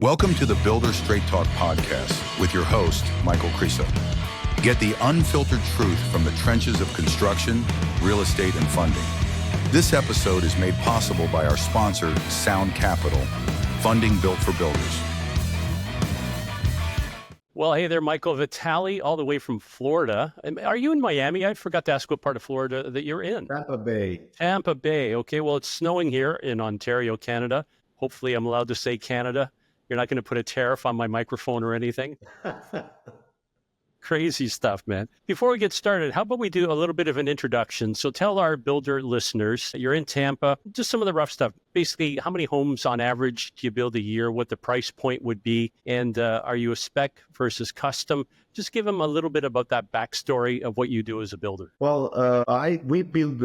Welcome to the Builder Straight Talk podcast with your host, Michael Crisa. Get the unfiltered truth from the trenches of construction, real estate, and funding. This episode is made possible by our sponsor, Sound Capital, funding built for builders. Well, hey there, Michael Vitali, all the way from Florida. Are you in Miami? I forgot to ask what part of Florida that you're in. Tampa Bay. Tampa Bay. Okay, well, it's snowing here in Ontario, Canada. Hopefully I'm allowed to say Canada. You're not going to put a tariff on my microphone or anything. Crazy stuff, man. Before we get started, how about we do a little bit of an introduction? So tell our builder listeners, you're in Tampa, just some of the rough stuff. Basically, how many homes on average do you build a year, what the price point would be, and are you a spec versus custom? Just give them a little bit about that backstory of what you do as a builder. Well, we build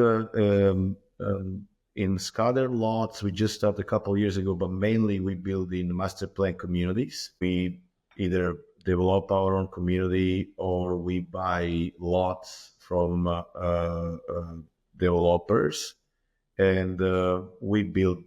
in scattered lots. We just started a couple of years ago, but mainly we build in master plan communities. We either develop our own community or we buy lots from developers, and we build,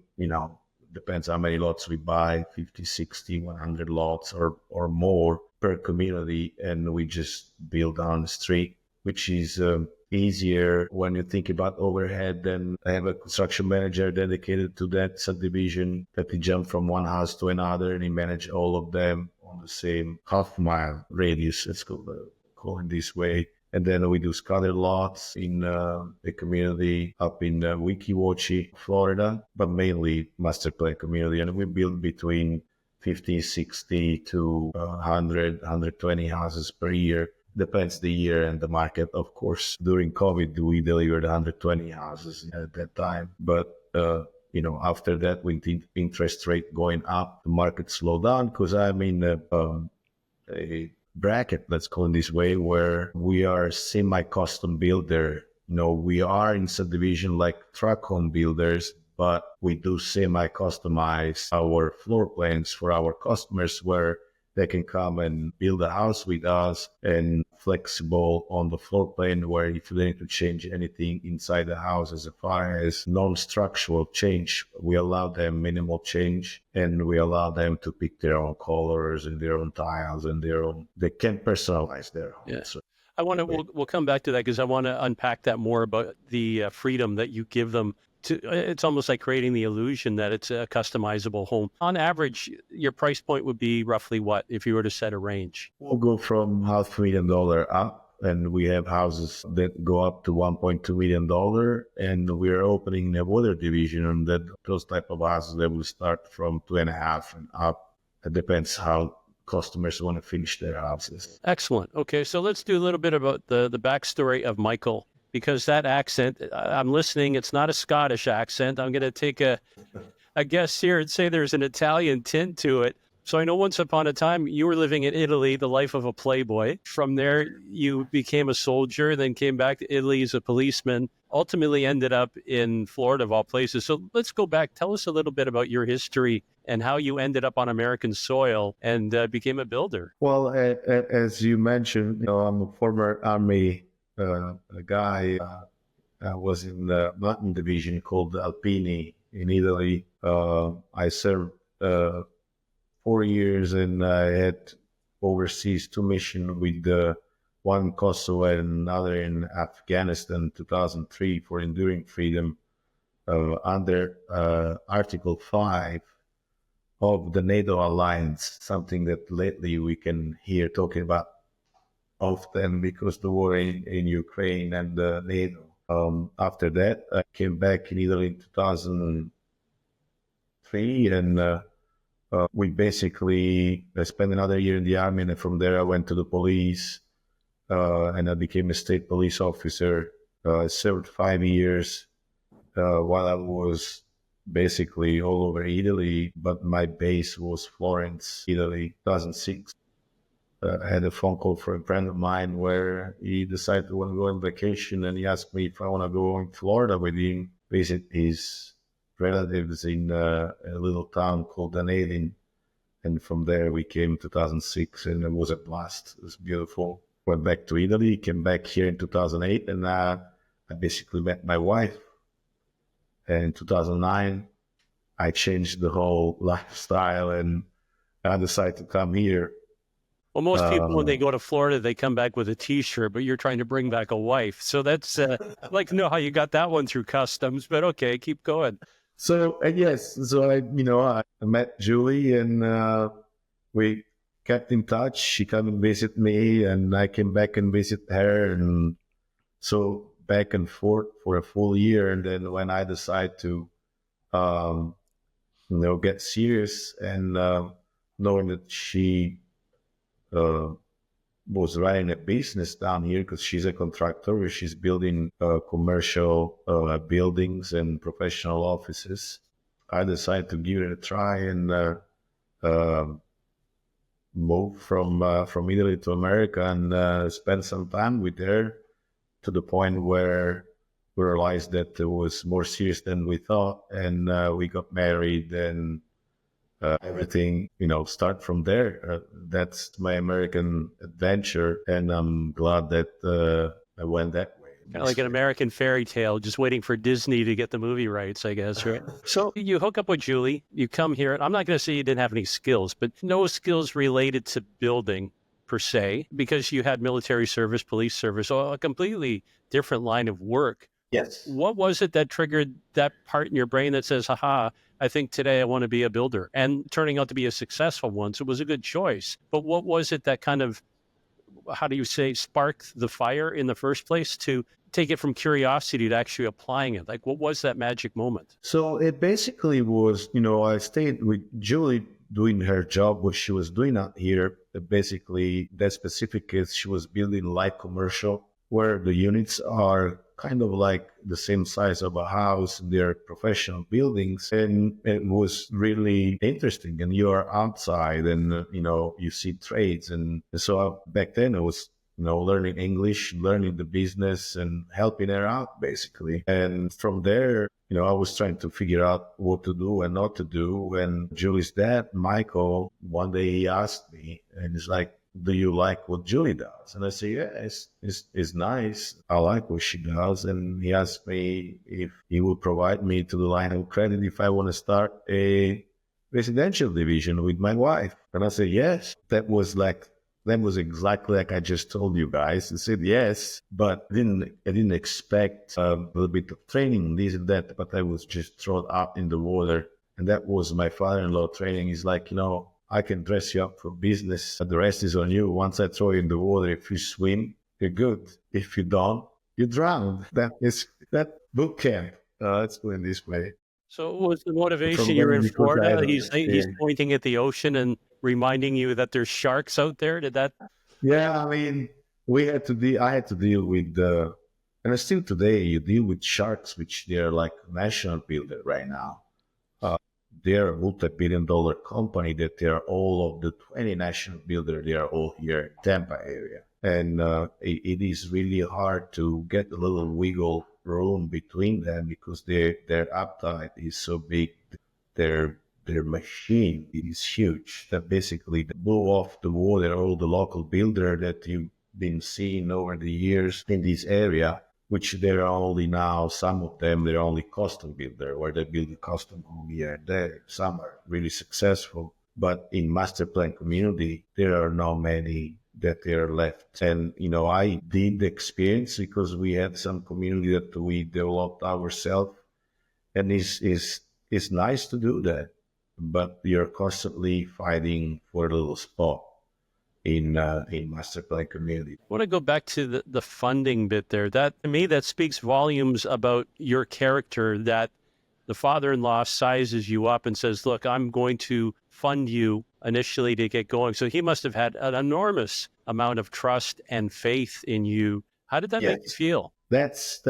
depends how many lots we buy, 50, 60, 100 lots or more per community, and we just build on the street, which is easier when you think about overhead. Then I have a construction manager dedicated to that subdivision that he jump from one house to another and he manage all of them on the same half-mile radius, let's call it this way. And then we do scattered lots in the community up in Weeki Wachee, Florida, but mainly master plan community. And we build between 50, 60 to 100, 120 houses per year. Depends the year and the market, of course. During COVID, we delivered 120 houses at that time. But, after that, with the interest rate going up, the market slowed down because I'm in a bracket, let's call it this way, where we are semi-custom builder. We are in subdivision like truck home builders, but we do semi-customize our floor plans for our customers where they can come and build a house with us and flexible on the floor plan where if they need to change anything inside the house as far as non-structural change, we allow them minimal change and we allow them to pick their own colors and their own tiles and they can personalize their home. Yeah. So we'll come back to that because I want to unpack that more about the freedom that you give them. It's almost like creating the illusion that it's a customizable home. On average, your price point would be roughly what if you were to set a range? We'll go from $500,000 up, and we have houses that go up to $1.2 million, and we're opening a water division, and those type of houses that will start from 2.5 and up. It depends how customers want to finish their houses. Excellent. Okay, so let's do a little bit about the backstory of Michael. Because that accent, I'm listening, it's not a Scottish accent. I'm going to take a guess here and say there's an Italian tint to it. So I know once upon a time you were living in Italy, the life of a playboy. From there, you became a soldier, then came back to Italy as a policeman, ultimately ended up in Florida of all places. So let's go back. Tell us a little bit about your history and how you ended up on American soil and became a builder. Well, as you mentioned, I'm a former Army a guy. I was in the Latin division called Alpini in Italy. I served 4 years and I had overseas 2 missions with one in Kosovo and another in Afghanistan 2003 for enduring freedom under Article 5 of the NATO alliance, something that lately we can hear talking about often because the war in Ukraine and NATO. After that, I came back in Italy in 2003, and we basically spent another year in the army, and from there I went to the police, and I became a state police officer. I served 5 years while I was basically all over Italy, but my base was Florence, Italy, 2006. I had a phone call from a friend of mine where he decided to want to go on vacation, and he asked me if I want to go in Florida with him, visit his relatives in a little town called Delegating. And from there we came in 2006, and it was a blast. It was beautiful. Went back to Italy, came back here in 2008, and I basically met my wife. And in 2009, I changed the whole lifestyle, and I decided to come here. Well, most people, when they go to Florida, they come back with a T-shirt, but you're trying to bring back a wife. So that's, I'd like to know how you got that one through customs, but okay, keep going. So yes, so I met Julie, and we kept in touch. She came and visit me, and I came back and visit her, and so back and forth for a full year. And then when I decided to, get serious, and knowing that she was running a business down here, because she's a contractor where she's building commercial buildings and professional offices, I decided to give it a try and move from Italy to America, and spend some time with her, to the point where we realized that it was more serious than we thought, and we got married, and everything, start from there. That's my American adventure, and I'm glad that I went that way. Kind of like an American fairy tale, just waiting for Disney to get the movie rights, I guess, right? So you hook up with Julie, you come here, and I'm not going to say you didn't have any skills, but no skills related to building per se, because you had military service, police service, so a completely different line of work. Yes. What was it that triggered that part in your brain that says, haha, I think today I want to be a builder, and turning out to be a successful one? So it was a good choice. But what was it that kind of, how do you say, sparked the fire in the first place to take it from curiosity to actually applying it? Like, what was that magic moment? So it basically was, I stayed with Julie doing her job, what she was doing out here. Basically, that specific case, she was building light commercial, where the units are kind of like the same size of a house. They're professional buildings, and it was really interesting. And you're outside, and you see trades, and so back then I was learning English, learning the business, and helping her out basically. And from there, I was trying to figure out what to do and not to do. And Julie's dad, Michael, one day he asked me, and he's like, do you like what Julie does? And I say, yeah, it's nice. I like what she does. And he asked me if he would provide me to the line of credit if I want to start a residential division with my wife. And I said, yes. That was exactly like I just told you guys. I said yes, but I didn't expect a little bit of training, this and that, but I was just thrown out in the water. And that was my father-in-law training. He's like, I can dress you up for business, but the rest is on you. Once I throw you in the water, if you swim, you're good. If you don't, you drown. That boot camp. Let's put it this way. So what was the motivation? You're in Florida. He's pointing at the ocean and reminding you that there's sharks out there. Did that? Yeah, I mean, I had to deal with, and still today, you deal with sharks, which they're like national builder right now. They're a multi-billion-dollar company that they are all of the 20 national builders. They are all here in Tampa area. And it is really hard to get a little wiggle room between them, because their appetite is so big. Their machine is huge, that basically they blow off the water all the local builder that you've been seeing over the years in this area, which they're only now, some of them, they're only custom builder, where they build a custom home here and there. Some are really successful, but in master plan community, there are not many that they are left. And, I did experience, because we had some community that we developed ourselves, and it's nice to do that, but you're constantly fighting for a little spot in master plan community. I want to go back to the funding bit there. That, to me, that speaks volumes about your character, that the father-in-law sizes you up and says, look, I'm going to fund you initially to get going. So he must have had an enormous amount of trust and faith in you. How did that make you feel? That's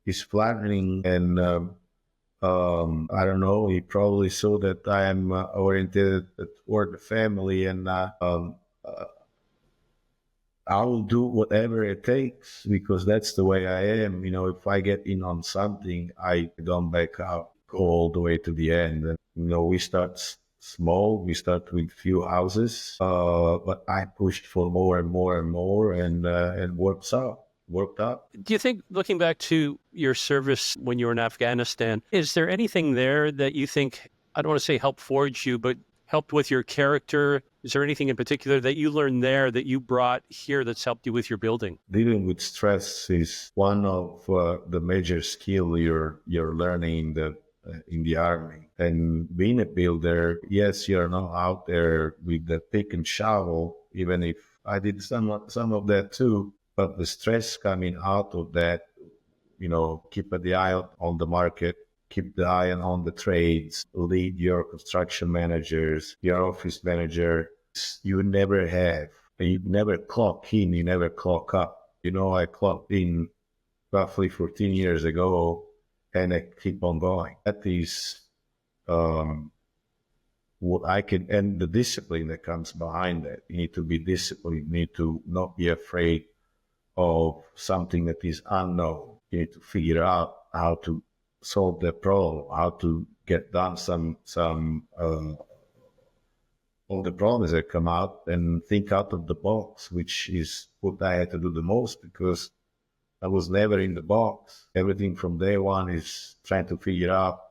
he's flattering, and I don't know, he probably saw that I am oriented toward the family, and I will do whatever it takes, because that's the way I am. If I get in on something, I don't back out, go all the way to the end. And, we start small, we start with few houses, but I pushed for more and more and more, and worked out. Do you think, looking back to your service when you were in Afghanistan, is there anything there that you think, I don't want to say help forge you, but helped with your character? Is there anything in particular that you learned there that you brought here that's helped you with your building? Dealing with stress is one of the major skill you're learning in the army. And being a builder, yes, you're not out there with the pick and shovel, even if I did some of that too. But the stress coming out of that, keep the eye on the market, keep the eye on the trades, lead your construction managers, your office manager. You never clock in, you never clock up. I clocked in roughly 14 years ago, and I keep on going. That is what I can, and the discipline that comes behind that. You need to be disciplined. You need to not be afraid of something that is unknown. You need to figure out how to solve the problem, how to get done some of the problems that come out, and think out of the box, which is what I had to do the most, because I was never in the box. Everything from day one is trying to figure out.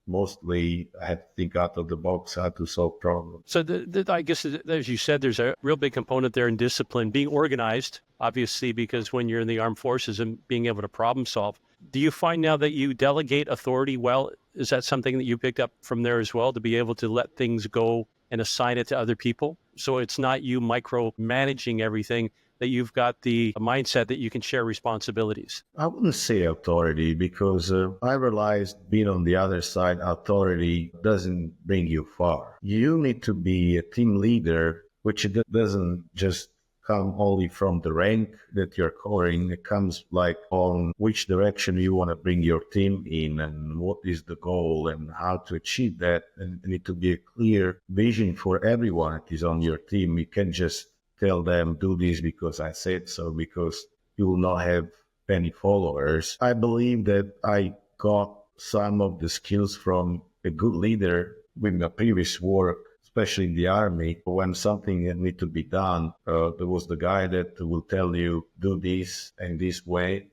Mostly I had to think out of the box how to solve problems. So I guess, as you said, there's a real big component there in discipline, being organized, obviously, because when you're in the armed forces and being able to problem solve. Do you find now that you delegate authority well? Is that something that you picked up from there as well, to be able to let things go and assign it to other people? So it's not you micromanaging everything, that you've got the mindset that you can share responsibilities? I wouldn't say authority, because I realized being on the other side, authority doesn't bring you far. You need to be a team leader, which doesn't just come only from the rank that you're covering. It comes like on which direction you want to bring your team in, and what is the goal and how to achieve that. And it need to be a clear vision for everyone that is on your team. You can't just tell them, do this because I said so, because you will not have many followers. I believe that I got some of the skills from a good leader with my previous work, especially in the army. When something need to be done, there was the guy that will tell you, do this and this way,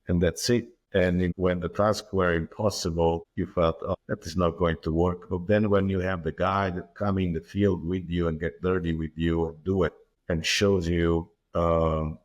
and that's it. And when the tasks were impossible, you felt, oh, that is not going to work. But then when you have the guy that come in the field with you and get dirty with you and do it, and shows you, I'll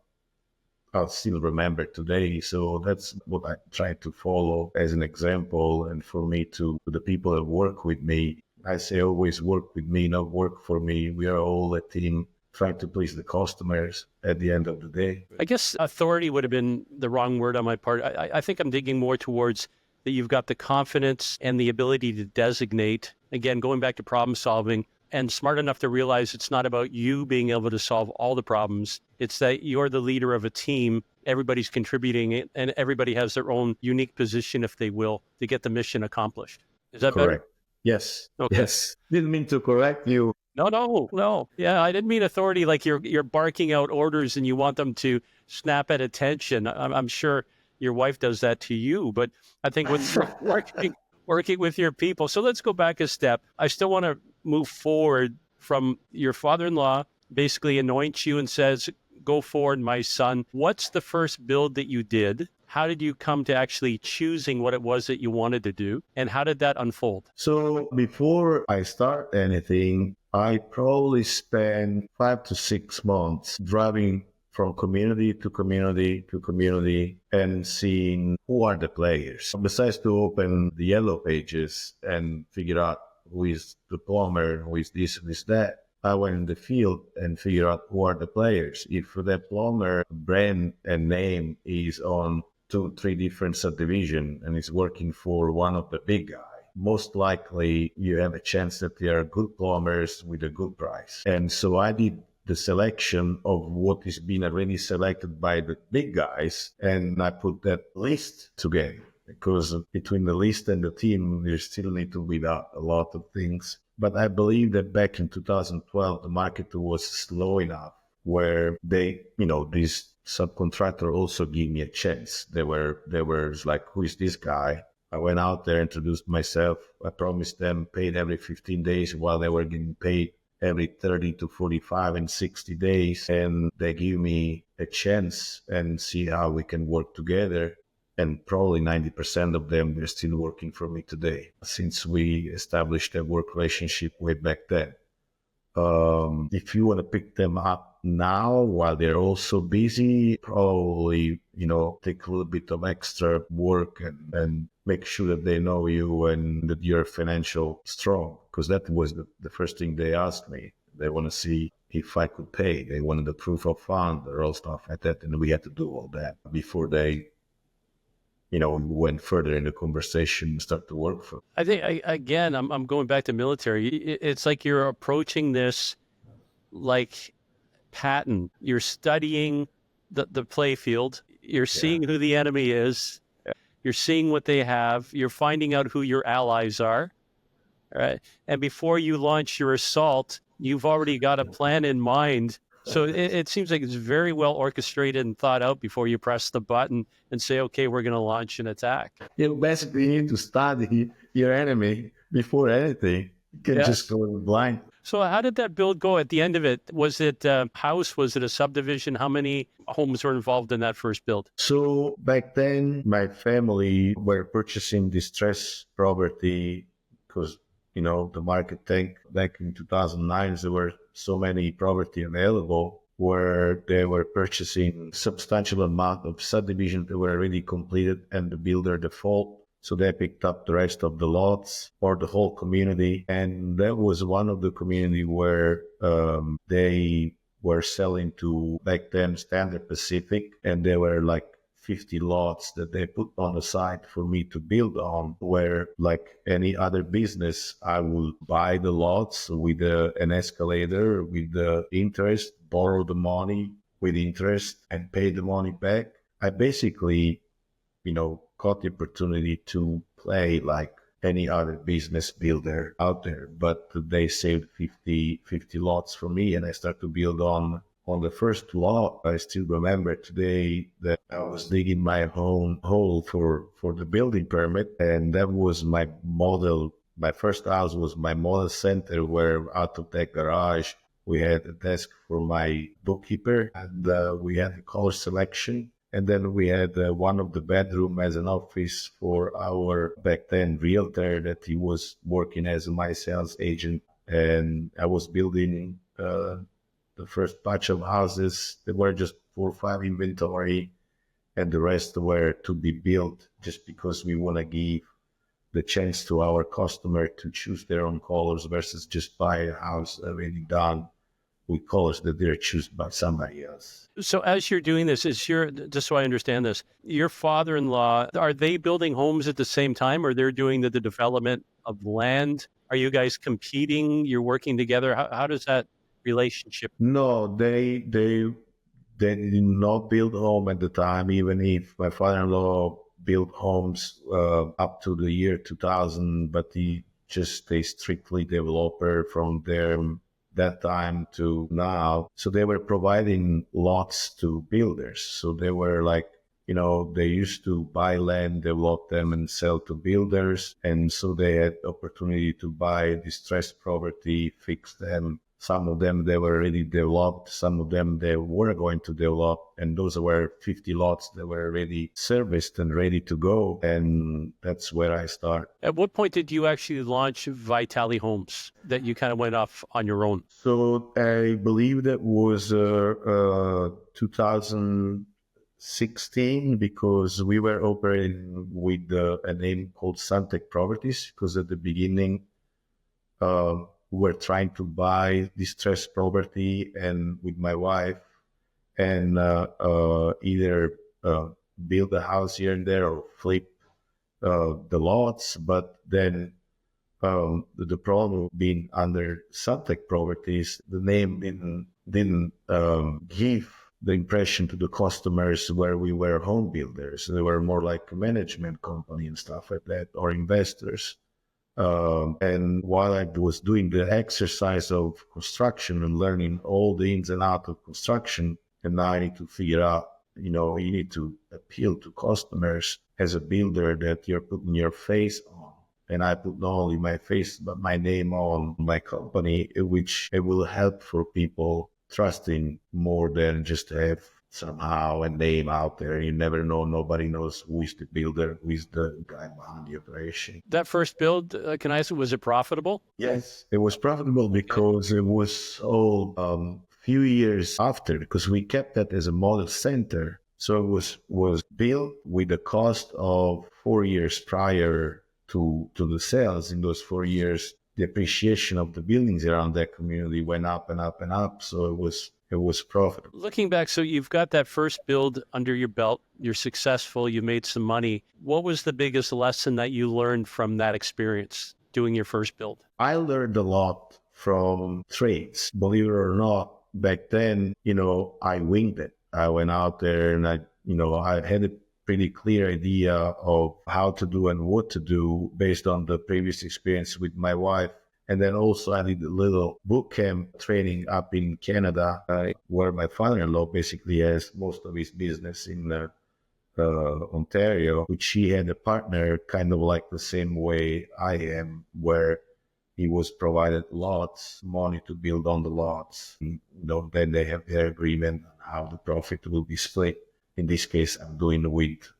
still remember today. So that's what I try to follow as an example. And for me, to the people that work with me, I say always work with me, not work for me. We are all a team trying to please the customers at the end of the day. I guess authority would have been the wrong word on my part. I think I'm digging more towards that you've got the confidence and the ability to designate, again, going back to problem solving, and smart enough to realize it's not about you being able to solve all the problems. It's that you're the leader of a team. Everybody's contributing, and everybody has their own unique position, if they will, to get the mission accomplished. Is that correct? Better? Yes. Okay. Yes. Didn't mean to correct you. No. Yeah, I didn't mean authority like you're barking out orders and you want them to snap at attention. I'm sure your wife does that to you, but I think when you're working with your people. So let's go back a step. I still want to move forward from your father-in-law basically anoints you and says, go forward, my son. What's the first build that you did? How did you come to actually choosing what it was that you wanted to do? And how did that unfold? So before I start anything, I probably spend 5 to 6 months driving from community to community to community and seeing who are the players. Besides to open the yellow pages and figure out who is the plumber, who is this and this, that, I went in the field and figured out who are the players. If the plumber brand and name is on 2-3 different subdivisions and is working for one of the big guys, most likely you have a chance that they are good plumbers with a good price. And so I did the selection of what is being already selected by the big guys, and I put that list together, because between the list and the team, you still need to weed out a lot of things. But I believe that back in 2012, the market was slow enough where they, this subcontractor also gave me a chance. They were like, who is this guy? I went out there, introduced myself. I promised them paid every 15 days while they were getting paid every 30 to 45 and 60 days. And they give me a chance and see how we can work together. And probably 90% of them, they're still working for me today, since we established a work relationship way back then. If you want to pick them up now while they're also busy, probably, take a little bit of extra work and make sure that they know you and that you're financial strong. Because that was the first thing they asked me. They want to see if I could pay. They wanted the proof of fund or all stuff like that. And we had to do all that before they, went further in the conversation and start to work for. I think, again, I'm going back to military. It's like you're approaching this like patent. You're studying the play field. You're seeing who the enemy is. You're seeing what they have. You're finding out who your allies are. Right? And before you launch your assault, you've already got a plan in mind. So it seems like it's very well orchestrated and thought out before you press the button and say, okay, we're going to launch an attack. You basically need to study your enemy before anything. You can just go in blind. So how did that build go at the end of it? Was it a house? Was it a subdivision? How many homes were involved in that first build? So back then, my family were purchasing distressed property because, the market tanked back in 2009. There were so many property available where they were purchasing substantial amount of subdivisions that were already completed and the builder default. So they picked up the rest of the lots or the whole community. And that was one of the community where they were selling to back then Standard Pacific. And there were like 50 lots that they put on the side for me to build on, where like any other business, I will buy the lots with an escalator, with the interest, borrow the money with interest and pay the money back. I basically, got the opportunity to play like any other business builder out there, but they saved 50 lots for me and I started to build on the first lot. I still remember today that I was digging my own hole for the building permit, and that was my model. My first house was my model center, where out of that garage we had a desk for my bookkeeper, and we had a color selection. And then we had one of the bedroom as an office for our back then realtor that he was working as my sales agent. And I was building the first batch of houses. There were just 4 or 5 inventory, and the rest were to be built, just because we want to give the chance to our customer to choose their own colors versus just buy a house already done with colors that they're chosen by somebody else. So as you're doing this, just so I understand this, your father-in-law, are they building homes at the same time, or they're doing the development of land? Are you guys competing? You're working together? How does that relationship? No, they did not build home at the time, even if my father-in-law built homes up to the year 2000, but he just stays strictly developer from that time to now. So they were providing lots to builders. So they were like, they used to buy land, develop them and sell to builders. And so they had opportunity to buy distressed property, fix them. Some of them, they were already developed. Some of them, they were going to develop. And those were 50 lots that were already serviced and ready to go. And that's where I start. At what point did you actually launch Vitali Homes, that you kind of went off on your own? So I believe that was 2016, because we were operating with a name called Suntec Properties, because at the beginning, we were trying to buy distressed property and with my wife and either build a house here and there or flip the lots. But then the problem being under Suntec Properties, the name didn't give the impression to the customers where we were home builders. They were more like a management company and stuff like that, or investors. And while I was doing the exercise of construction and learning all the ins and outs of construction, and now I need to figure out, you need to appeal to customers as a builder that you're putting your face on. And I put not only my face, but my name on my company, which it will help for people trusting more than just to have somehow a name out there. You never know. Nobody knows who is the builder, who is the guy behind the operation. That first build, can I ask, was it profitable? Yes, it was profitable because it was all few years after, because we kept that as a model center. So it was built with the cost of 4 years prior to the sales. In those 4 years, the appreciation of the buildings around that community went up and up and up. So it was profitable. Looking back, so you've got that first build under your belt. You're successful. You made some money. What was the biggest lesson that you learned from that experience doing your first build? I learned a lot from trades. Believe it or not, back then, I winged it. I went out there and I had a pretty clear idea of how to do and what to do based on the previous experience with my wife. And then also I did a little boot camp training up in Canada, where my father-in-law basically has most of his business in Ontario, which he had a partner kind of like the same way I am, where he was provided lots, money to build on the lots. Then they have their agreement on how the profit will be split. In this case, I'm doing with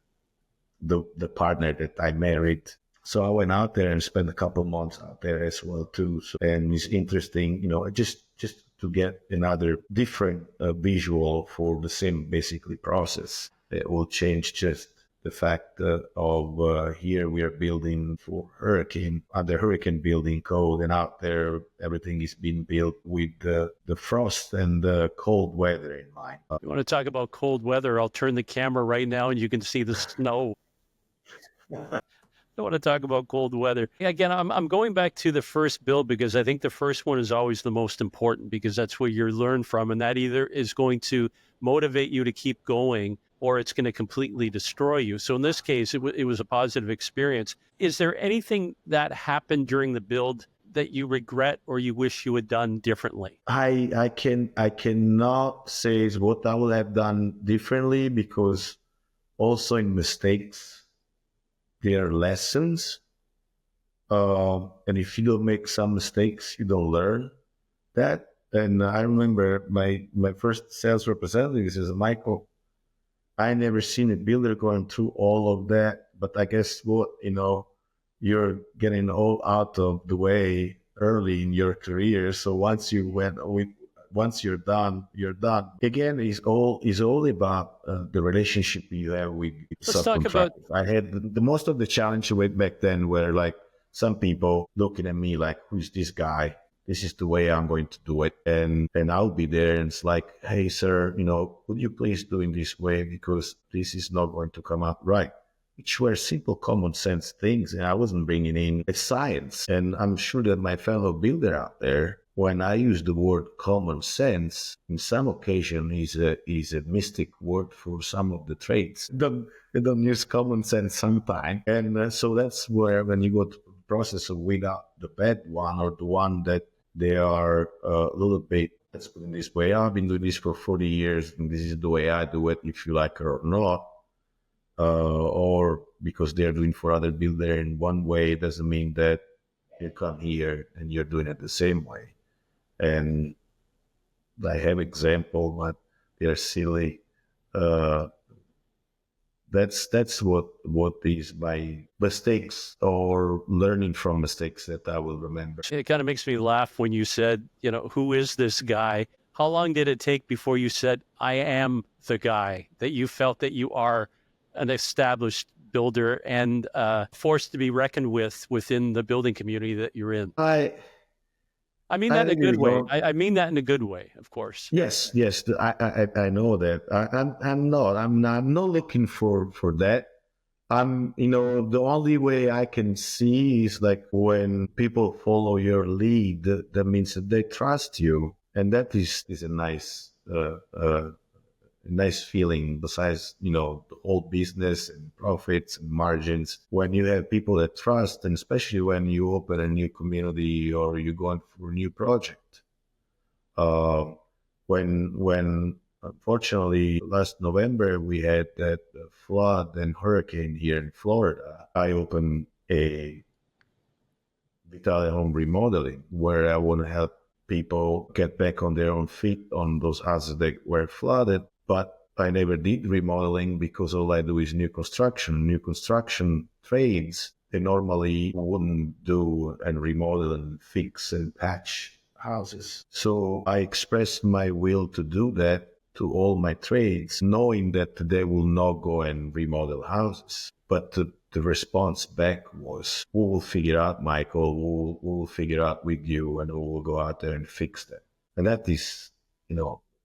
the partner that I married. So I went out there and spent a couple months out there as well too. And it's interesting, just to get another different visual for the same basically process. It will change just the fact of here we are building for hurricane, under hurricane building code, and out there everything is being built with the frost and the cold weather in mind. You want to talk about cold weather? I'll turn the camera right now and you can see the snow. I want to talk about cold weather. Again, I'm going back to the first build because I think the first one is always the most important, because that's where you learn from, and that either is going to motivate you to keep going or it's going to completely destroy you. So in this case, it was a positive experience. Is there anything that happened during the build that you regret or you wish you had done differently? I cannot say what I would have done differently, because also in mistakes, there are lessons. And if you don't make some mistakes, you don't learn that. And I remember my first sales representative says, Michael, I never seen a builder going through all of that, but I guess what, you're getting all out of the way early in your career. So once you're done, you're done. Again, it's all about the relationship you have with subcontractors. I had the most of the challenge with back then were like some people looking at me like, who's this guy? This is the way I'm going to do it. And I'll be there and it's like, hey, sir, would you please do it this way, because this is not going to come out right. Which were simple common sense things. And I wasn't bringing in a science. And I'm sure that my fellow builder out there, when I use the word common sense, in some occasion is a mystic word for some of the trades. They don't use common sense sometimes. And so that's where, when you go to the process of weed out the bad one, or the one that they are a little bit, let's put it this way, I've been doing this for 40 years, and this is the way I do it, if you like it or not. Or because they're doing for other builder in one way, doesn't mean that you come here and you're doing it the same way. And I have example, but they're silly. That's what is my mistakes or learning from mistakes that I will remember. It kind of makes me laugh when you said, who is this guy? How long did it take before you said, I am the guy, that you felt that you are an established builder and forced to be reckoned with within the building community that you're in? I mean that in a good way. I mean that in a good way, of course. Yes. I know that. I'm not looking for that. The only way I can see is like when people follow your lead, that means that they trust you. And that is a nice feeling, besides, the whole business and profits and margins, when you have people that trust, and especially when you open a new community or you're going for a new project. When unfortunately last November we had that flood and hurricane here in Florida, I opened a Vitali Home remodeling, where I want to help people get back on their own feet on those houses that were flooded. But I never did remodeling because all I do is new construction. New construction trades, they normally wouldn't do and remodel and fix and patch houses. So I expressed my will to do that to all my trades, knowing that they will not go and remodel houses. But the response back was, we will figure out, Michael, we will figure out with you and we will go out there and fix that. And that is,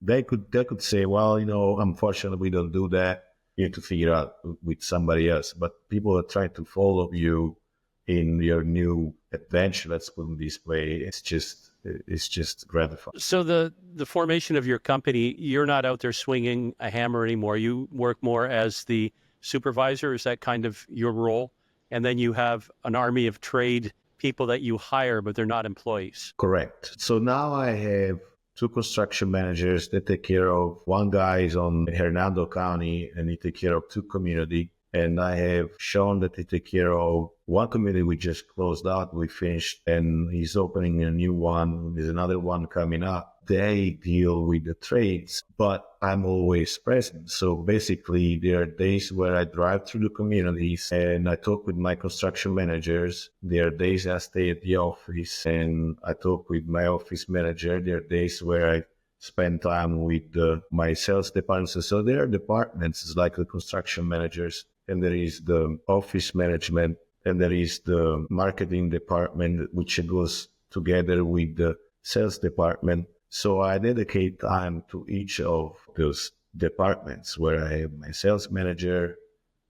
they could say, well, unfortunately, we don't do that. You have to figure out with somebody else. But people are trying to follow you in your new adventure. Let's put it this way. It's just gratifying. So the formation of your company, you're not out there swinging a hammer anymore. You work more as the supervisor. Is that kind of your role? And then you have an army of trade people that you hire, but they're not employees. Correct. So now I have 2 construction managers that take care of, one guy is on Hernando County and he take care of 2 community. And I have Sean that he take care of one community we just closed out, we finished, and he's opening a new one. There's another one coming up. They deal with the trades, but I'm always present. So basically, there are days where I drive through the communities and I talk with my construction managers. There are days I stay at the office and I talk with my office manager. There are days where I spend time with my sales departments. So there are departments like the construction managers, and there is the office management, and there is the marketing department, which goes together with the sales department. So I dedicate time to each of those departments where I have my sales manager,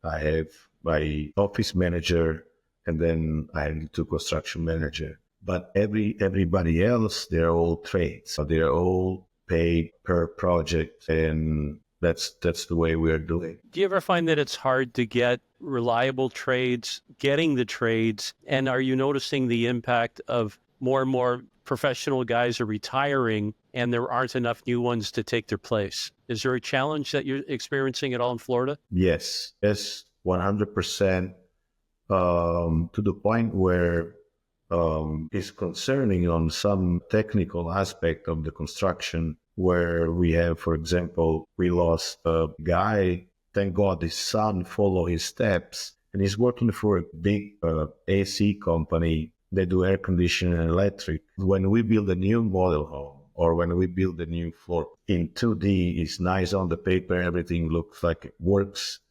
I have my office manager, and then I have 2 construction manager. But everybody else, they're all trades. So they're all paid per project, and that's the way we're doing. Do you ever find that it's hard to get reliable trades, getting the trades? And are you noticing the impact of more and more professional guys are retiring and there aren't enough new ones to take their place? Is there a challenge that you're experiencing at all in Florida? Yes, 100%, to the point where it's concerning on some technical aspect of the construction, where we have, for example, we lost a guy. Thank God his son followed his steps, and he's working for a big AC company. They do air conditioning and electric. When we build a new model home or when we build a new floor in 2D, it's nice on the paper, everything looks like it works.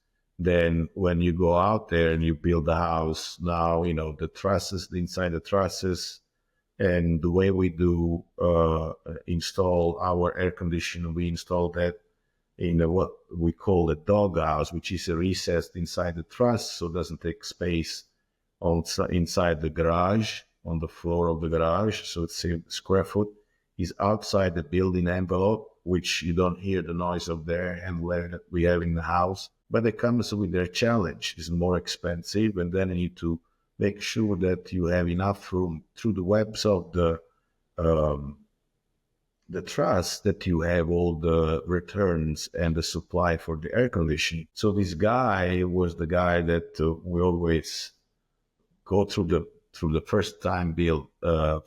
Then when you go out there and you build the house, now, the trusses, inside the trusses, and the way we do install our air conditioner, we install that in what we call a doghouse, which is a recess inside the truss, so it doesn't take space inside the garage, on the floor of the garage, so it's a square foot. Is outside the building envelope, which you don't hear the noise of their handler that we have in the house. But it comes with their challenge. It's more expensive, and then you need to make sure that you have enough room through the webs of the truss, that you have all the returns and the supply for the air conditioning. So this guy was the guy that we always go through the first time build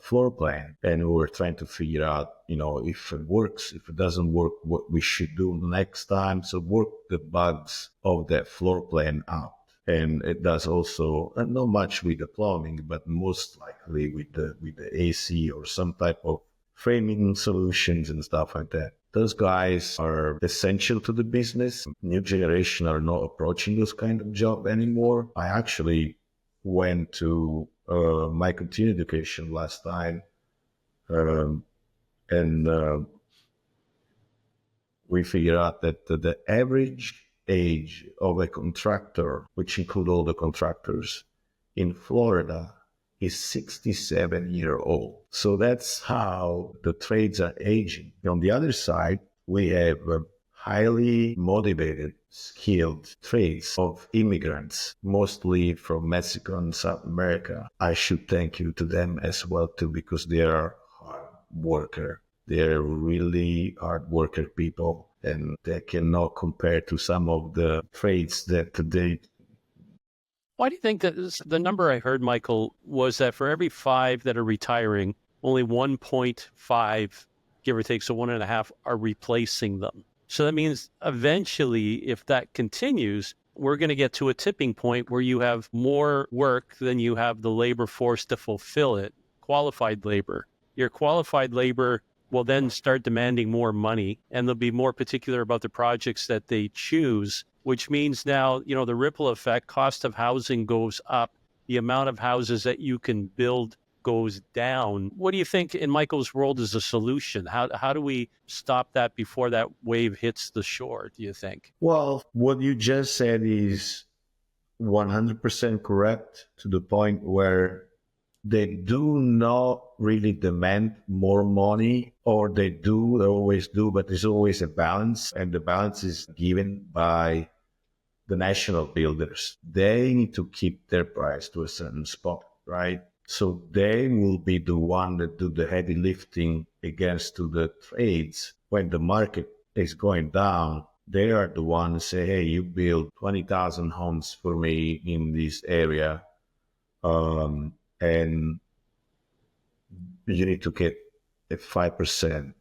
floor plan, and we were trying to figure out, if it works, if it doesn't work, what we should do next time. So work the bugs of that floor plan out. And it does also, not much with the plumbing, but most likely with the AC or some type of framing solutions and stuff like that. Those guys are essential to the business. New generation are not approaching those kind of job anymore. I actually went to my continuing education last time, and we figured out that the average age of a contractor, which include all the contractors in Florida, is 67-year-old. So that's how the trades are aging. On the other side, we have highly motivated, skilled trades of immigrants, mostly from Mexico and South America. I should thank you to them as well too, because they are hard worker. They're really hard worker people, and they cannot compare to some of the trades that they. Why do you think that the number I heard, Michael, was that for every 5 that are retiring, only 1.5, give or take, so 1.5, are replacing them? So that means eventually, if that continues, we're going to get to a tipping point where you have more work than you have the labor force to fulfill it, qualified labor. Your qualified labor will then start demanding more money, and they'll be more particular about the projects that they choose, which means now, the ripple effect, cost of housing goes up, the amount of houses that you can build goes down. What do you think in Michael's world is a solution? How do we stop that before that wave hits the shore, do you think? Well, what you just said is 100% correct, to the point where they do not really demand more money, or they always do, but there's always a balance, and the balance is given by the national builders. They need to keep their price to a certain spot, right? So they will be the one that do the heavy lifting against to the trades. When the market is going down, they are the ones say, hey, you build 20,000 homes for me in this area, and you need to get a 5%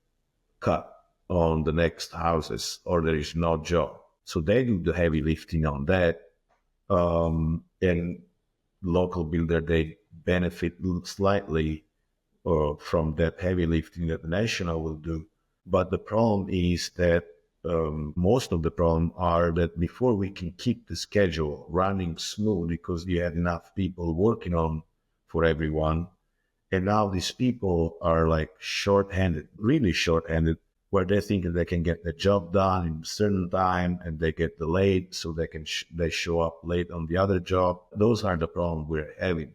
cut on the next houses, or there is no job. So they do the heavy lifting on that. And local builder, they benefit slightly from that heavy lifting that the national will do. But the problem is that most of the problem are that before we can keep the schedule running smooth, because you had enough people working on for everyone, and now these people are like short-handed, really short-handed, where they think that they can get the job done in a certain time, and they get delayed, so they show up late on the other job. Those are the problems we're having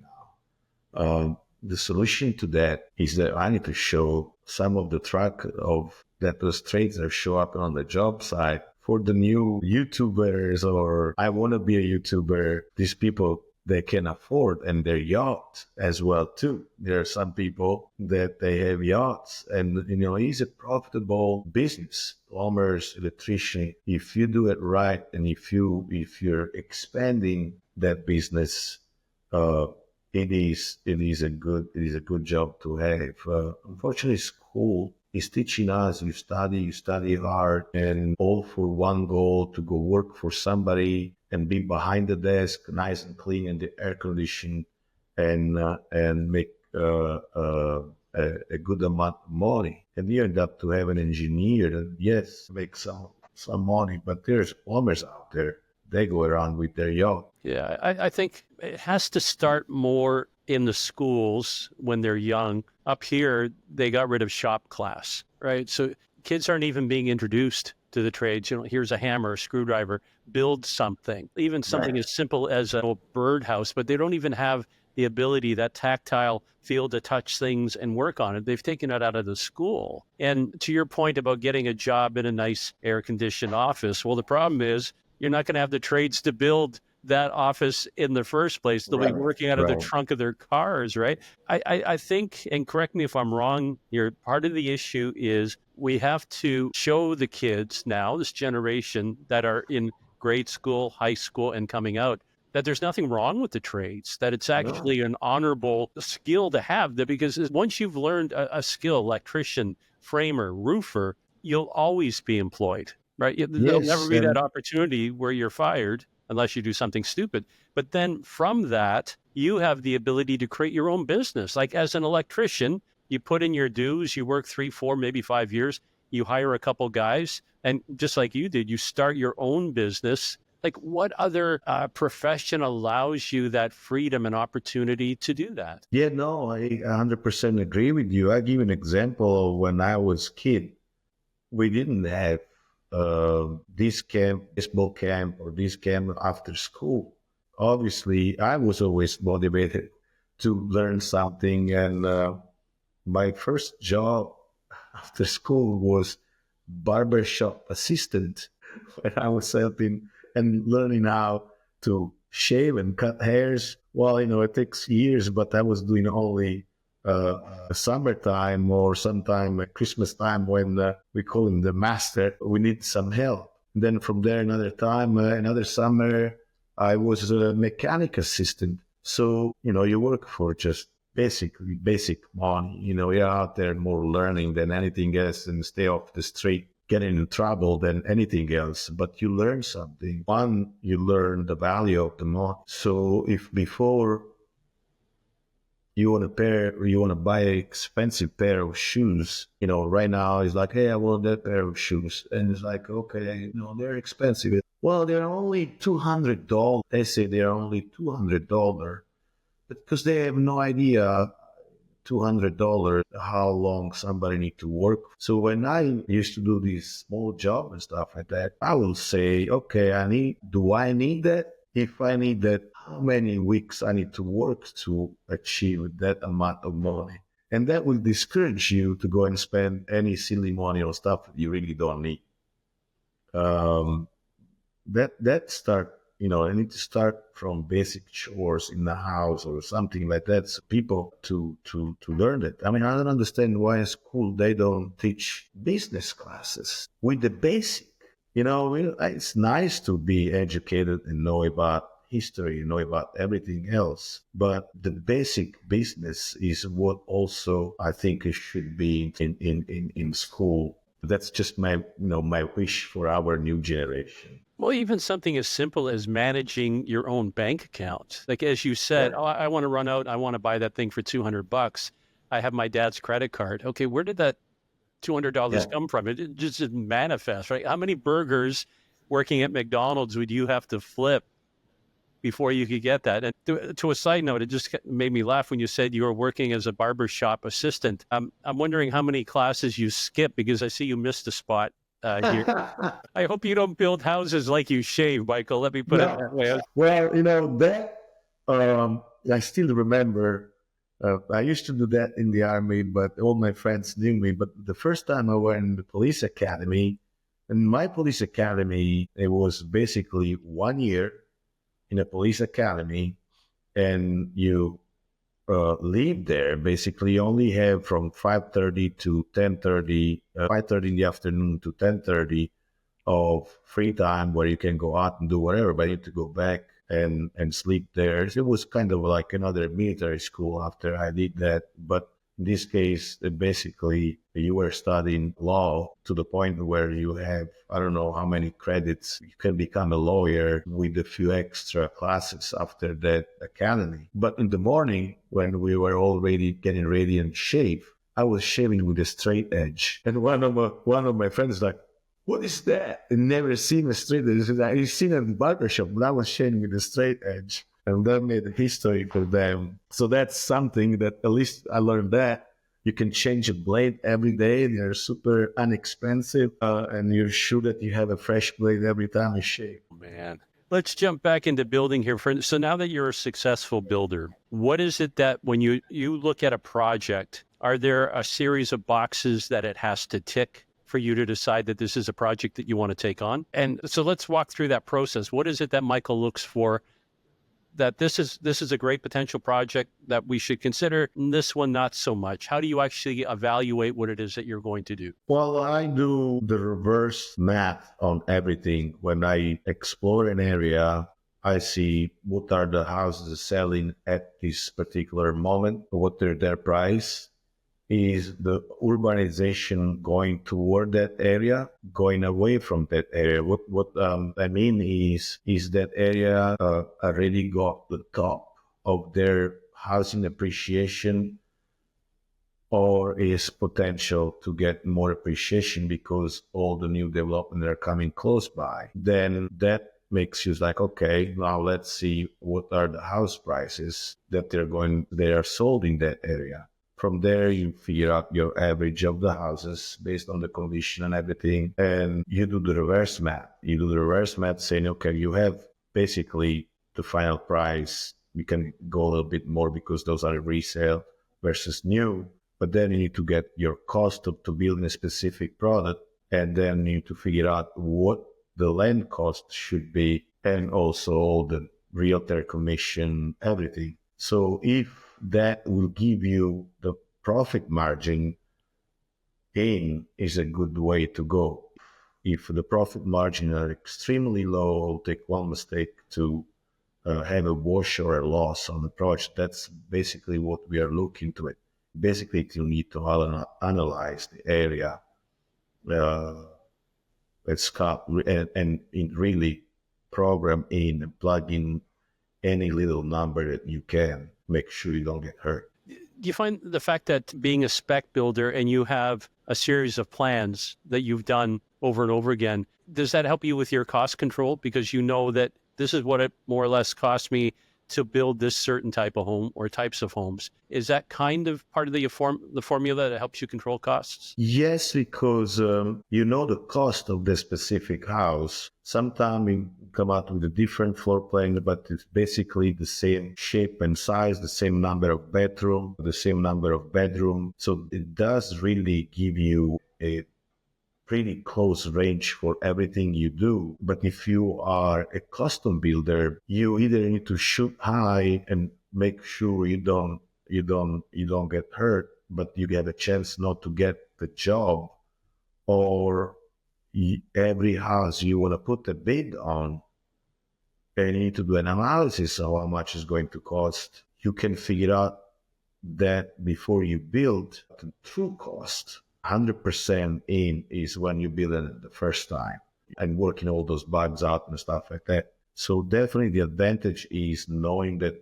now. The solution to that is that I need to show some of the track of that those trades are show up on the job site for the new YouTubers, or I want to be a YouTuber. These people, they can afford, and their yacht as well too. There are some people that they have yachts, and it's a profitable business. Plumbers, electrician, if you do it right, and if you're expanding that business, it is a good job to have. Unfortunately, school is teaching us you study hard, and all for one goal, to go work for somebody and be behind the desk, nice and clean, and the air conditioned, and make a good amount of money. And you end up to have an engineer that, yes, make some money, but there's plumbers out there. They go around with their yacht. Yeah, I think it has to start more in the schools when they're young. Up here, they got rid of shop class, right? So kids aren't even being introduced to the trades. Here's a hammer, a screwdriver, build something. Even something as simple as a birdhouse, but they don't even have the ability, that tactile feel to touch things and work on it. They've taken it out of the school. And to your point about getting a job in a nice air-conditioned office, well, the problem is you're not going to have the trades to build that office in the first place. They'll be working out of the trunk of their cars, right? I think, and correct me if I'm wrong here, part of the issue is we have to show the kids now, this generation that are in grade school, high school, and coming out, that there's nothing wrong with the trades, that it's actually an honorable skill to have. That because once you've learned a skill, electrician, framer, roofer, you'll always be employed, right? There'll never be that opportunity where you're fired unless you do something stupid. But then from that, you have the ability to create your own business. Like as an electrician, you put in your dues, you work 3, 4, maybe 5 years, you hire a couple guys, and just like you did, you start your own business. Like what other profession allows you that freedom and opportunity to do that? Yeah, no, I 100% agree with you. I give an example of when I was a kid. We didn't have this camp, baseball camp, or this camp after school. Obviously, I was always motivated to learn something. And my first job after school was barbershop assistant, when I was helping and learning how to shave and cut hairs. Well, it takes years, but I was doing only summertime, or sometime at Christmas time, when we call him the master. We need some help. And then from there, another time, another summer, I was a mechanic assistant. So, you work for just basic money. You're out there more learning than anything else, and stay off the street. getting in trouble than anything else, but you learn something. One, you learn the value of the money. So if before you want to buy an expensive pair of shoes, right now it's like, hey, I want that pair of shoes. And it's like, okay, they're expensive. Well, they're only $200. They say they're only $200 because they have no idea $200 how long somebody need to work. So when I used to do these small job and stuff like that, I will say, okay, do I need that? If I need that, how many weeks I need to work to achieve that amount of money? And that will discourage you to go and spend any silly money on stuff that you really don't need. I need to start from basic chores in the house or something like that. So people to learn it. I mean, I don't understand why in school they don't teach business classes with the basic. It's nice to be educated and know about history, know about everything else. But the basic business is what also I think it should be in school. That's just my wish for our new generation. Well, even something as simple as managing your own bank account. Like, as you said, I want to run out, I want to buy that thing for $200. I have my dad's credit card. Okay, where did that $200 come from? It just didn't manifest, right? How many burgers working at McDonald's would you have to flip before you could get that? And to a side note, it just made me laugh when you said you were working as a barbershop assistant. I'm wondering how many classes you skipped, because I see you missed a spot here. I hope you don't build houses like you shave, Michael. Let me put it that way. Well, I still remember. I used to do that in the army, but all my friends knew me. But the first time I went in the police academy, in my police academy, it was basically 1 year in a police academy, and you leave there. Basically, you only have from 5:30 to 10:30, 5:30 in the afternoon to 10:30 of free time where you can go out and do whatever, but you need to go back and sleep there. It was kind of like another military school after I did that. But in this case, basically, you were studying law to the point where you have, I don't know how many credits. You can become a lawyer with a few extra classes after that academy. But in the morning, when we were already getting ready and shave, I was shaving with a straight edge. And one of my friends like, what is that? I never seen a straight edge. I've seen it in barbershop, but I was shaving with a straight edge. And that made a history for them. So that's something that at least I learned that. You can change a blade every day. They're super inexpensive. And you're sure that you have a fresh blade every time you shave. Man, let's jump back into building here. So now that you're a successful builder, what is it that when you look at a project, are there a series of boxes that it has to tick for you to decide that this is a project that you want to take on? And so let's walk through that process. What is it that Michael looks for, that this is a great potential project that we should consider, and this one not so much? How do you actually evaluate what it is that you're going to do? Well, I do the reverse math on everything. When I explore an area, I see what are the houses selling at this particular moment, what are their price. Is the urbanization going toward that area, going away from that area? What I mean is that area already got the top of their housing appreciation, or is potential to get more appreciation because all the new development are coming close by? Then that makes you like, okay, now let's see what are the house prices that they are sold in that area. From there, you figure out your average of the houses based on the condition and everything, and you do the reverse math. You do the reverse math saying, okay, you have basically the final price. You can go a little bit more because those are resale versus new, but then you need to get your cost to build a specific product, and then you need to figure out what the land cost should be, and also all the realtor commission, everything. So if that will give you the profit margin, in is a good way to go. If the profit margin are extremely low, it'll take one mistake to have a wash or a loss on the project. That's basically what we are looking to it. Basically, you need to analyze the area and really program in and plug in any little number that you can, make sure you don't get hurt. Do you find the fact that being a spec builder and you have a series of plans that you've done over and over again, does that help you with your cost control? Because you know that this is what it more or less cost me to build this certain type of home or types of homes. Is that kind of part of the formula that helps you control costs? Yes, because you know the cost of the specific house. Sometimes we come out with a different floor plan, but it's basically the same shape and size, the same number of bedroom, the same number of bedroom. So it does really give you a pretty close range for everything you do. But if you are a custom builder, you either need to shoot high and make sure you don't get hurt, but you get a chance not to get the job, or every house you want to put a bid on, and you need to do an analysis of how much it's going to cost. You can figure out that before you build the true cost. 100% in is when you build it the first time and working all those bugs out and stuff like that. So definitely the advantage is knowing that,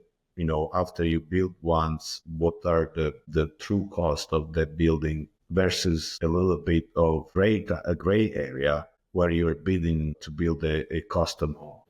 after you build once, what are the true cost of that building versus a little bit of a gray area where you're bidding to build a custom home.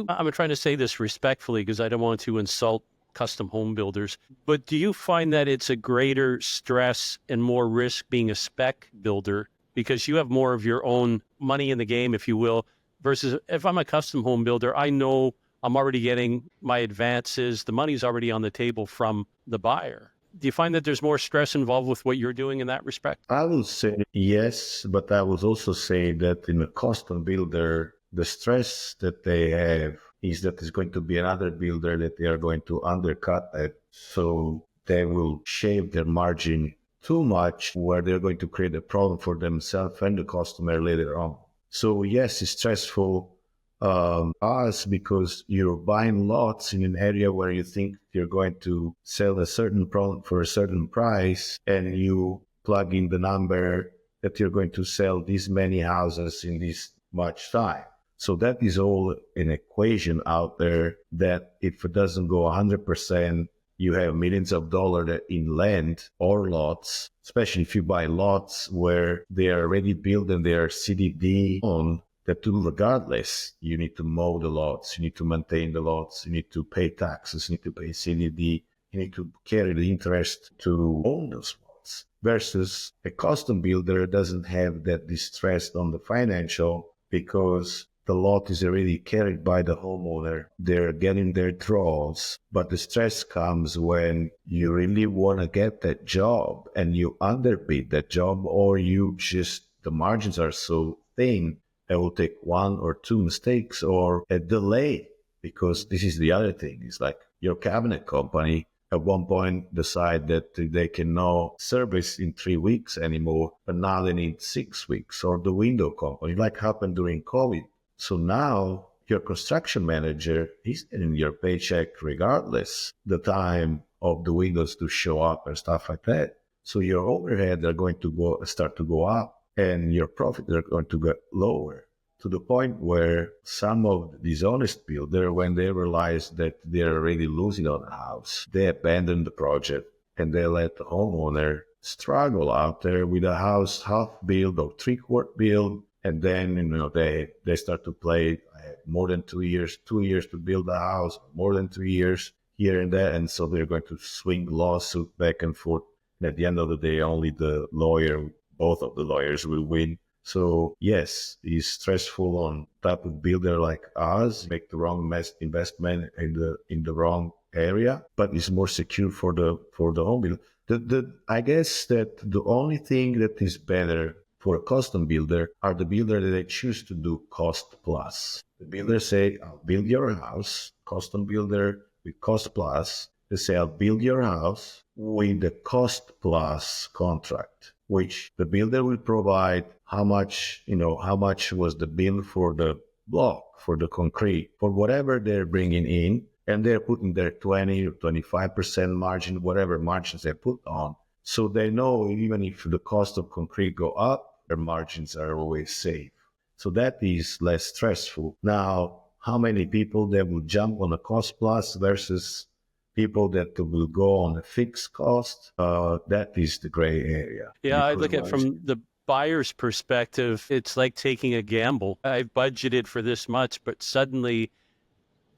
I'm trying to say this respectfully because I don't want to insult custom home builders, but do you find that it's a greater stress and more risk being a spec builder because you have more of your own money in the game, if you will, versus if I'm a custom home builder, I know I'm already getting my advances, the money's already on the table from the buyer. Do you find that there's more stress involved with what you're doing in that respect? I would say yes, but I would also say that in a custom builder, the stress that they have is that there's going to be another builder that they are going to undercut it. So they will shave their margin too much where they're going to create a problem for themselves and the customer later on. So yes, it's stressful us because you're buying lots in an area where you think you're going to sell a certain product for a certain price, and you plug in the number that you're going to sell these many houses in this much time. So that is all an equation out there that if it doesn't go 100%, you have millions of dollars in land or lots, especially if you buy lots where they are already built and they are CDD on, that do regardless. You need to mow the lots, you need to maintain the lots, you need to pay taxes, you need to pay CDD, you need to carry the interest to own those lots. Versus a custom builder doesn't have that distress on the financial because the lot is already carried by the homeowner. They're getting their draws, but the stress comes when you really want to get that job and you underbid that job, or the margins are so thin, it will take one or two mistakes or a delay. Because this is the other thing. It's like your cabinet company at one point decide that they can no service in 3 weeks anymore, but now they need 6 weeks. Or the window company, like happened during COVID. So now your construction manager, he's getting your paycheck regardless the time of the windows to show up and stuff like that. So your overhead are going to start to go up, and your profits are going to get lower, to the point where some of the dishonest builders, when they realize that they're already losing on the house, they abandon the project and they let the homeowner struggle out there with a house half built or 3/4 built. And then, they start to play more than 2 years to build a house, more than 2 years here and there. And so they're going to swing lawsuit back and forth. And at the end of the day, only both of the lawyers will win. So yes, it's stressful on type of builder like us, make the wrong investment in the wrong area, but it's more secure for the home builder. I guess that the only thing that is better for a custom builder are the builder that they choose to do cost plus. The builder say, I'll build your house, custom builder with cost plus. They say, I'll build your house with the cost plus contract, which the builder will provide how much was the bill for the block, for the concrete, for whatever they're bringing in, and they're putting their 20 or 25% margin, whatever margins they put on. So they know even if the cost of concrete go up, their margins are always safe. So that is less stressful. Now, how many people that will jump on a cost plus versus people that will go on a fixed cost? That is the gray area. Yeah, I look at Because from the buyer's perspective, it's like taking a gamble. I've budgeted for this much, but suddenly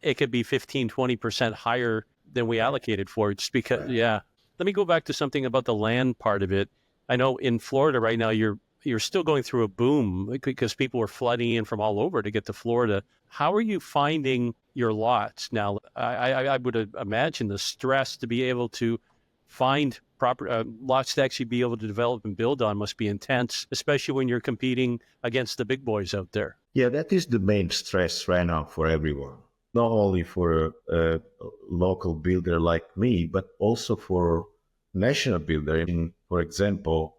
it could be 15, 20% higher than we allocated for just because, yeah. Let me go back to something about the land part of it. I know in Florida right now, you're still going through a boom because people are flooding in from all over to get to Florida. How are you finding your lots now? I would imagine the stress to be able to find proper lots to actually be able to develop and build on must be intense, especially when you're competing against the big boys out there. yeah, that is the main stress right now for everyone. Not only for a local builder like me, but also for national builder. For example,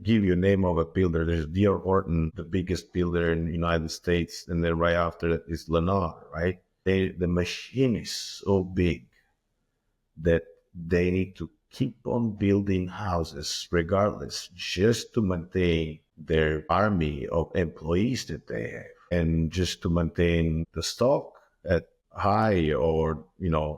give you a name of a builder. There's D.R. Horton, the biggest builder in the United States, and then right after that is Lennar, right? The machine is so big that they need to keep on building houses regardless, just to maintain their army of employees that they have, and just to maintain the stock at high or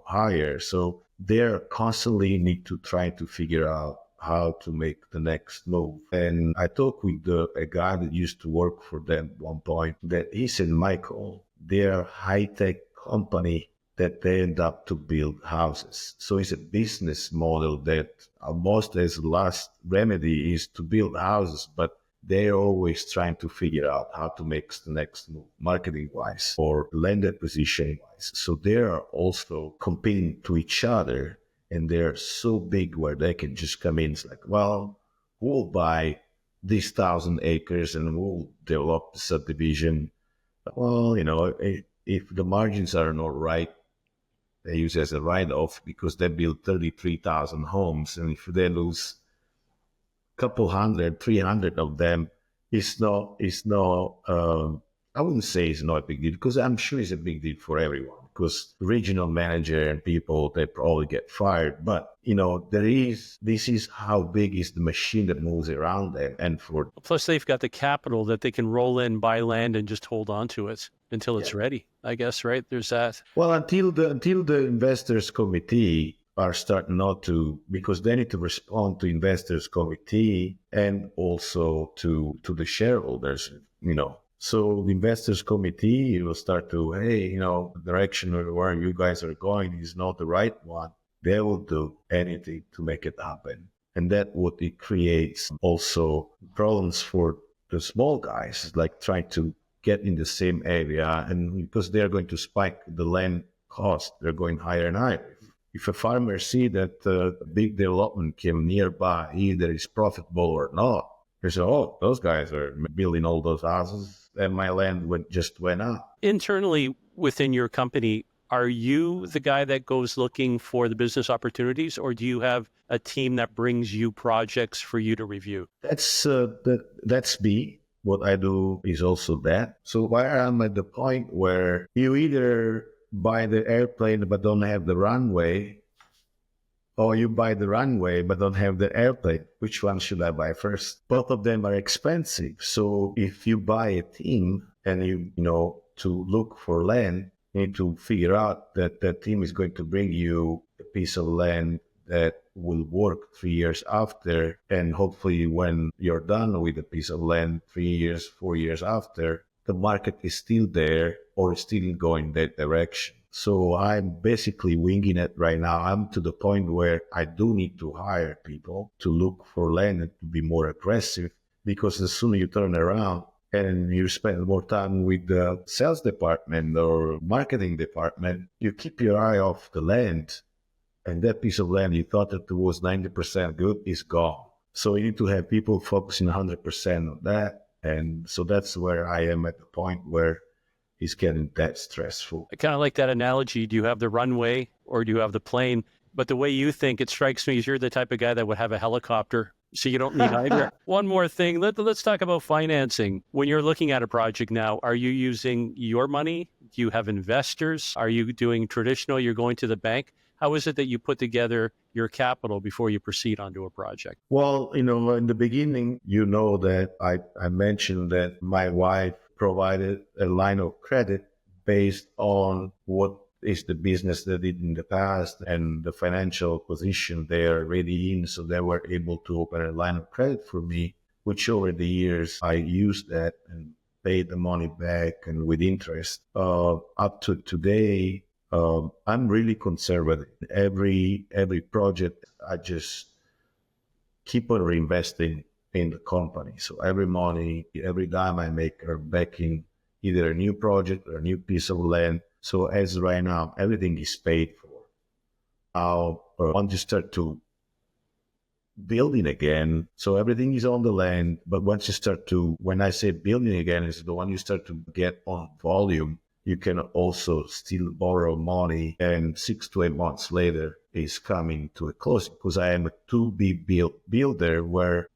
higher. So they're constantly need to try to figure out how to make the next move. And I talked with a guy that used to work for them at one point, that he said, Michael, they're a high-tech company that they end up to build houses. So it's a business model that almost as last remedy is to build houses, but they're always trying to figure out how to make the next move, marketing-wise or land acquisition-wise. So they are also competing to each other, and they're so big where they can just come in. It's like, well, we'll buy these 1,000 acres and we'll develop the subdivision. Well, if the margins are not right, they use it as a write-off because they build 33,000 homes. And if they lose couple hundred, 300 of them, it's no, I wouldn't say it's not a big deal, because I'm sure it's a big deal for everyone, because regional manager and people, they probably get fired. But, this is how big is the machine that moves around them. And plus they've got the capital that they can roll in, buy land, and just hold on to it until it's ready, I guess, right? There's that. Well, until the investors committee are starting not to, because they need to respond to investors committee and also to the shareholders, So the investors committee will start to, hey, the direction where you guys are going is not the right one. They will do anything to make it happen. And that what it creates also problems for the small guys, like trying to get in the same area, and because they're going to spike the land cost, they're going higher and higher. If a farmer see that a big development came nearby, either it's profitable or not, they say, oh, those guys are building all those houses and my land just went up. Internally within your company, are you the guy that goes looking for the business opportunities, or do you have a team that brings you projects for you to review? That's me. What I do is also that. So I'm at the point where you either buy the airplane but don't have the runway, or you buy the runway but don't have the airplane. Which one should I buy first? Both of them are expensive. So if you buy a team and to look for land, you need to figure out that that team is going to bring you a piece of land that will work 3 years after. And hopefully when you're done with a piece of land 3 years, 4 years after, the market is still there or still going that direction. So I'm basically winging it right now. I'm to the point where I do need to hire people to look for land and to be more aggressive, because the sooner you turn around and you spend more time with the sales department or marketing department, you keep your eye off the land, and that piece of land you thought that was 90% good is gone. So you need to have people focusing 100% on that. And so that's where I am at the point where it's getting that stressful. I kind of like that analogy. Do you have the runway or do you have the plane? But the way you think, it strikes me as you're the type of guy that would have a helicopter, so you don't need either. One more thing. Let's talk about financing. When you're looking at a project now, are you using your money? Do you have investors? Are you doing traditional? You're going to the bank? How is it that you put together your capital before you proceed onto a project? Well, in the beginning, that I mentioned that my wife provided a line of credit based on what is the business they did in the past and the financial position they are already in. So they were able to open a line of credit for me, which over the years I used that and paid the money back and with interest. Up to today, I'm really conservative. Every project, I just keep on reinvesting in the company. So every money, every dime I make are backing either a new project or a new piece of land. So as right now, everything is paid for. Now, once you start to building again, so everything is on the land, but once you start to, when I say building again, is the one you start to get on volume, you can also still borrow money, and 6 to 8 months later is coming to a close, because I am a to-be built builder where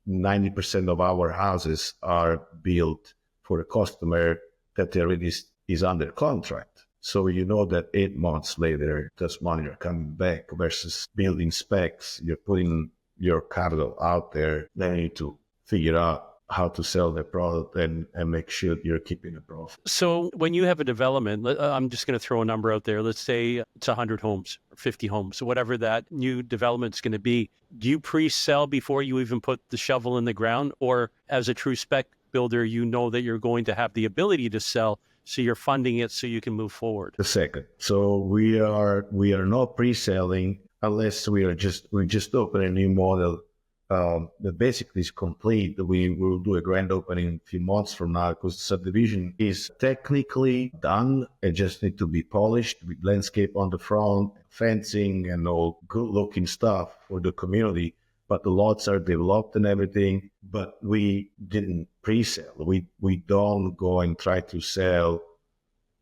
90% of our houses are built for a customer that already is under contract. So you know that 8 months later, those money are coming back versus building specs. You're putting your capital out there. Then you need to figure out how to sell the product and make sure you're keeping a profit. So when you have a development, I'm just going to throw a number out there. Let's say it's 100 homes or 50 homes, whatever that new development's going to be. Do you pre-sell before you even put the shovel in the ground? Or as a true spec builder, you know that you're going to have the ability to sell, so you're funding it so you can move forward? The second. So we are not pre-selling unless we just open a new model that basically is complete. We will do a grand opening a few months from now because the subdivision is technically done. It just need to be polished with landscape on the front, fencing and all good looking stuff for the community. But the lots are developed and everything, but we didn't pre-sell. We don't go and try to sell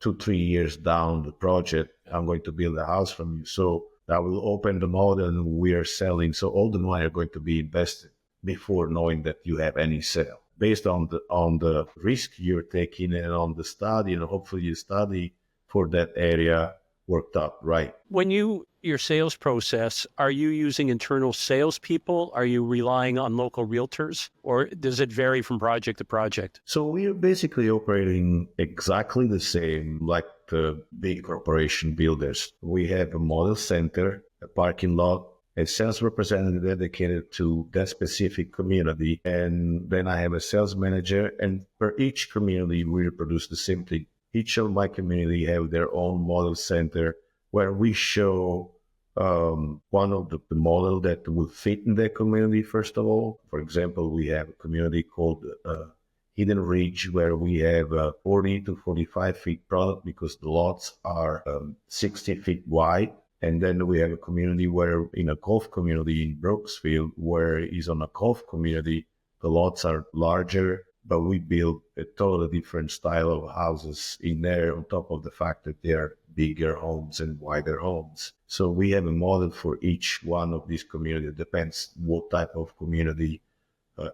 2-3 years down the project. I'm going to build a house from you. So I will open the model and we are selling. So all the money are going to be invested before knowing that you have any sale. Based on the risk you're taking and on the study, and hopefully your study for that area worked out right. When your sales process, are you using internal salespeople? Are you relying on local realtors? Or does it vary from project to project? So we are basically operating exactly the same like the big corporation builders. We have a model center, a parking lot, a sales representative dedicated to that specific community. And then I have a sales manager. And for each community, we produce the same thing. Each of my community have their own model center where we show one of the model that will fit in their community, first of all. For example, we have a community called Hidden Ridge, where we have 40 to 45 feet product because the lots are 60 feet wide. And then we have a community where in a golf community in Brooksfield, where is on a golf community, the lots are larger, but we build a totally different style of houses in there on top of the fact that they are bigger homes and wider homes. So we have a model for each one of these communities. It depends what type of community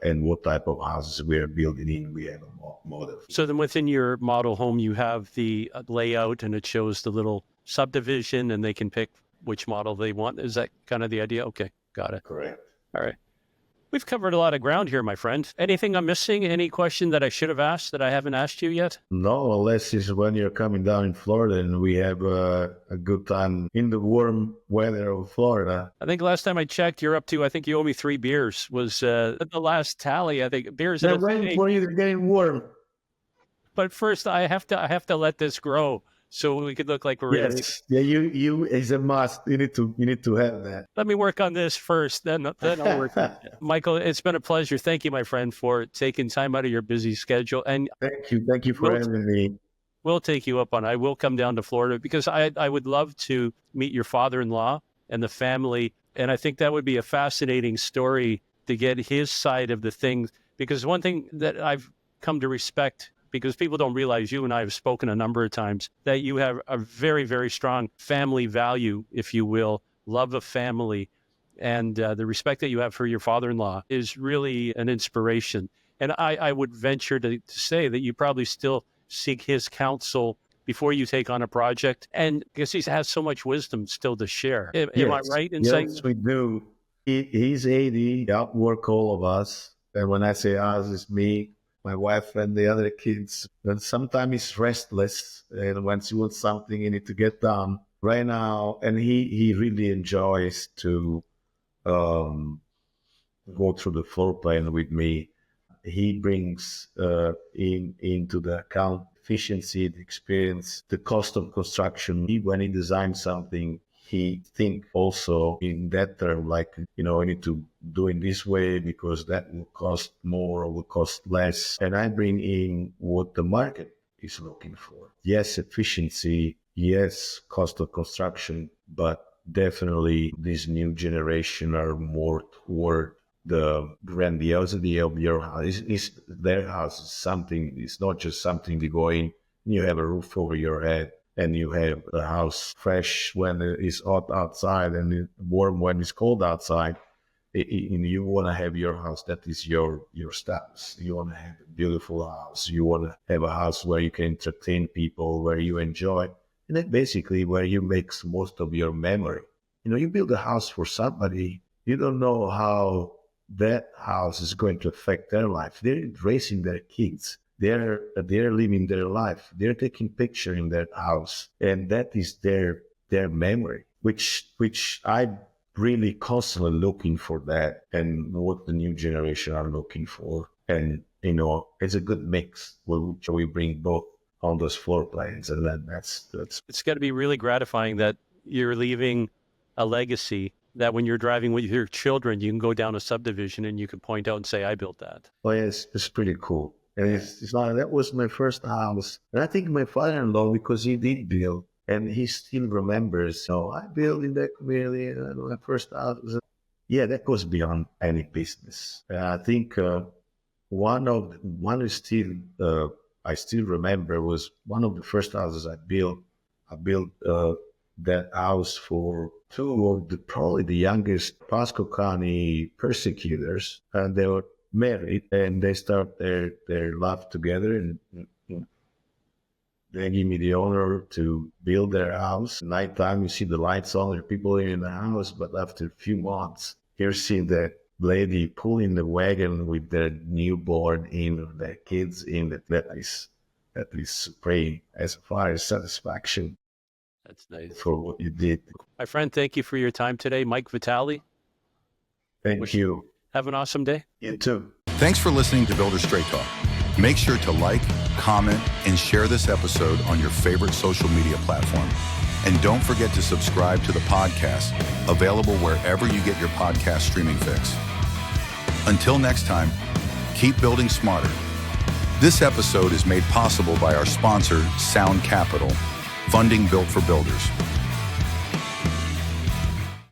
and what type of houses we are building in. We have a model. So then within your model home, you have the layout and it shows the little subdivision and they can pick which model they want. Is that kind of the idea? Okay, got it. Correct. All right. We've covered a lot of ground here, my friend. Anything I'm missing? Any question that I should have asked that I haven't asked you yet? No, unless it's when you're coming down in Florida and we have a good time in the warm weather of Florida. I think last time I checked, you're up to, I think you owe me 3 beers was the last tally. I think beers. They're waiting for you to get warm. But first, I have to let this grow so we could look like we're ready. Yes. Yeah, you is a must. You need to have that. Let me work on this first, then I'll work on it. Michael, it's been a pleasure. Thank you, my friend, for taking time out of your busy schedule. And thank you for having me. We'll take you up on it. I will come down to Florida because I would love to meet your father-in-law and the family. And I think that would be a fascinating story to get his side of the things. Because one thing that I've come to respect, because people don't realize, you and I have spoken a number of times, that you have a very, very strong family value, if you will, love of family. And the respect that you have for your father-in-law is really an inspiration. And I would venture to say that you probably still seek his counsel before you take on a project. And because he has so much wisdom still to share. Am I right in saying? Yes, we do. He's 80, outwork all of us. And when I say us, it's me, my wife and the other kids. And sometimes it's restless, and when she wants something, you need to get done right now. And he really enjoys to go through the floor plan with me. He brings into the account efficiency, the experience, the cost of construction. When he designs something, he think also in that term, like, I need to do it this way because that will cost more or will cost less. And I bring in what the market is looking for. Yes, efficiency. Yes, cost of construction, but definitely this new generation are more toward the grandiosity of your house. Their house is something. It's not just something to go in. You have a roof over your head, and you have a house fresh when it's hot outside and warm when it's cold outside. You want to have your house that is your status. You want to have a beautiful house. You want to have a house where you can entertain people, where you enjoy, and then basically where you make most of your memory. You build a house for somebody. You don't know how that house is going to affect their life. They're raising their kids. They're living their life. They're taking picture in their house, and that is their memory, which I really constantly looking for that, and what the new generation are looking for. And it's a good mix which we bring both on those floor plans, and then that's It's got to be really gratifying that you're leaving a legacy that when you're driving with your children, you can go down a subdivision and you can point out and say, I built that. Oh, yes, it's pretty cool. And it's like, that was my first house. And I think my father-in-law, because he did build, and he still remembers, I built in that community, and my first house. Yeah, that goes beyond any business. I think one is still, I still remember, was one of the first houses I built. I built that house for two of probably the youngest Pasco County persecutors, and they were married, and they start their life together, and they give me the honor to build their house. Nighttime, you see the lights on, there are people in the house, but after a few months, you see that lady pulling the wagon with their newborn in, their kids in. That is supreme as far as satisfaction. That's nice. For what you did. My friend, thank you for your time today. Mike Vitali. Thank you. Have an awesome day. You too. Thanks for listening to Builder Straight Talk. Make sure to like, comment, and share this episode on your favorite social media platform. And don't forget to subscribe to the podcast, available wherever you get your podcast streaming fix. Until next time, keep building smarter. This episode is made possible by our sponsor, Sound Capital, funding built for builders.